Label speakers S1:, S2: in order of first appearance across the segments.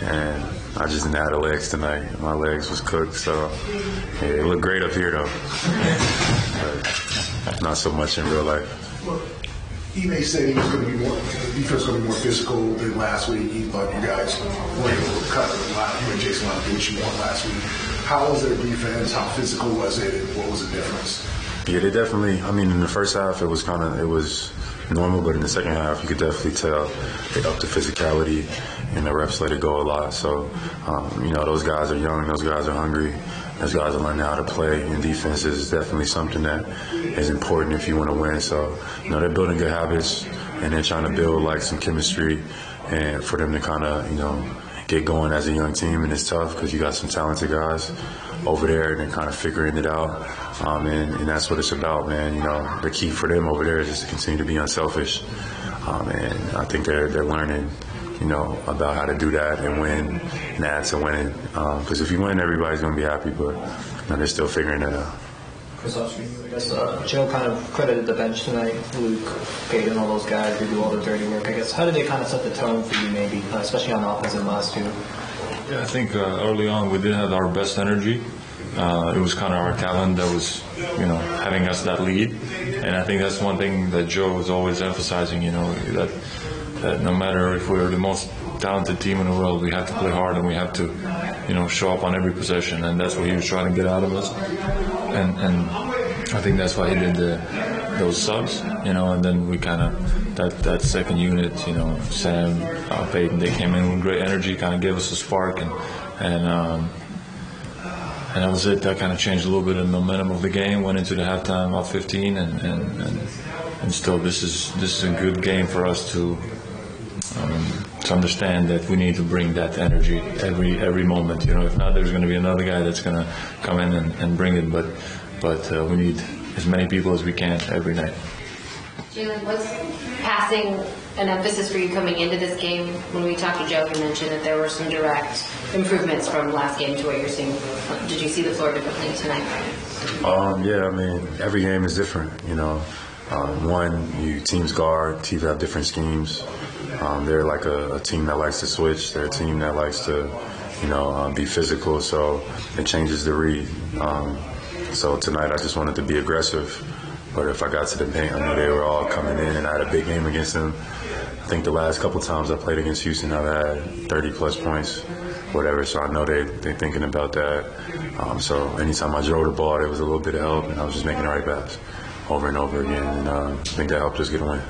S1: and I just didn't have the legs tonight. My legs was cooked, so yeah, it looked great up here though, but not so much in real life.
S2: Well, Ime said he was going to be more, the defense was going to be more physical than last week. He thought you guys weren't able to cut a lot. You and Jason wanted to do what you want last week. How was their defense? How physical was it? And what was the difference?
S1: Yeah, they definitely. I mean, in the first half, it was normal, but in the second half, you could definitely tell they upped the physicality, and the reps let it go a lot. So, those guys are young, those guys are hungry, those guys are learning how to play, and defense is definitely something that is important if you want to win. So, they're building good habits, and they're trying to build like some chemistry, and for them to kind of, get going as a young team, and it's tough because you got some talented guys over there, and they're kind of figuring it out. And that's what it's about, man. The key for them over there is just to continue to be unselfish. And I think they're learning, about how to do that and win and add to winning. Because if you win, everybody's going to be happy, but they're still figuring it out.
S3: Kristaps, I guess Joe kind of credited the bench tonight. Luke, Peyton, all those guys, they do all the dirty work. I guess, how did they kind of set the tone for you maybe, especially on offense in the last two?
S4: Yeah, I think early on we did have our best energy. It was kind of our talent that was, having us that lead. And I think that's one thing that Joe was always emphasizing, that no matter if we're the most talented team in the world, we have to play hard and we have to, show up on every possession. And that's what he was trying to get out of us. And I think that's why he did those subs, and then we kind of, that second unit, Sam, Peyton, they came in with great energy, kind of gave us a spark, and that was it. That kind of changed a little bit of the momentum of the game. Went into the halftime up 15, and still this is a good game for us to understand that we need to bring that energy every moment. If not, there's going to be another guy that's going to come in and bring it. But we need as many people as we can every night.
S5: Jaylen, was passing an emphasis for you coming into this game? When we talked to Joe, he mentioned that there were some direct improvements from last game to what you're seeing. Did you see the floor differently tonight?
S1: Yeah, I mean, every game is different. Teams guard, teams have different schemes. They're like a team that likes to switch. They're a team that likes to, be physical. So it changes the read. So tonight I just wanted to be aggressive. But if I got to the paint, I knew they were all coming in, and I had a big game against them. I think the last couple times I played against Houston, I've had 30-plus points, whatever. So I know they're thinking about that. So anytime I drove the ball, there was a little bit of help, and I was just making the right pass over and over again. And I think that helped us get a win.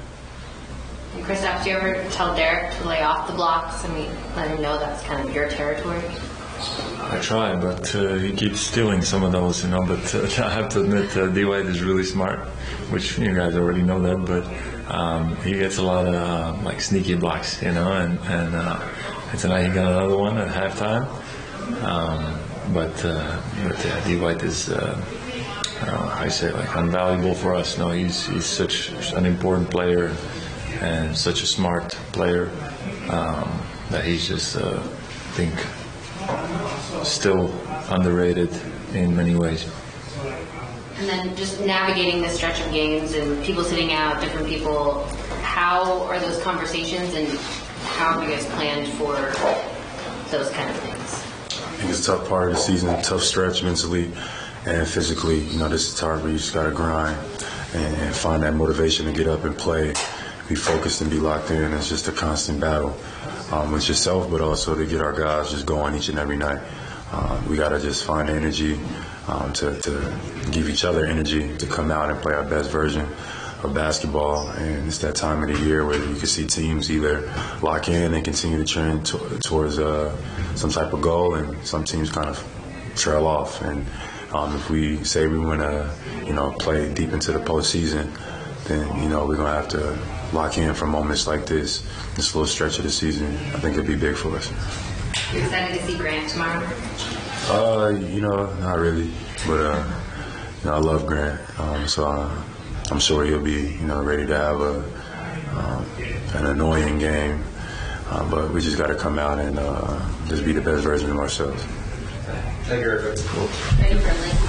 S5: Kristaps, do you ever tell Derek to lay off the blocks? I mean, let him know that's kind of your territory.
S4: I try, but he keeps stealing some of those, But I have to admit, D-White is really smart, which you guys already know that. But he gets a lot of sneaky blocks, and tonight he got another one at halftime. But D-White is, I say, invaluable for us. No, he's such an important player and such a smart player that he's just, I think, still underrated in many ways.
S5: And then just navigating this stretch of games and people sitting out, different people, how are those conversations and how have you guys planned for those kind of things?
S1: I think it's a tough part of the season, a tough stretch mentally and physically. This is hard where you just got to grind and find that motivation to get up and play, be focused and be locked in. It's just a constant battle with yourself, but also to get our guys just going each and every night. We got to just find energy to give each other energy to come out and play our best version of basketball. And it's that time of the year where you can see teams either lock in and continue to trend towards some type of goal, and some teams kind of trail off. And if we say we want to, play deep into the postseason, then, we're going to have to lock in for moments like this little stretch of the season. I think it'll be big for us.
S5: Are you excited to see Grant tomorrow?
S1: Not really, but I love Grant, so I'm sure he'll be, ready to have an annoying game, but we just got to come out and just be the best version of ourselves.
S2: Thank you, everybody.
S5: Ready for a link?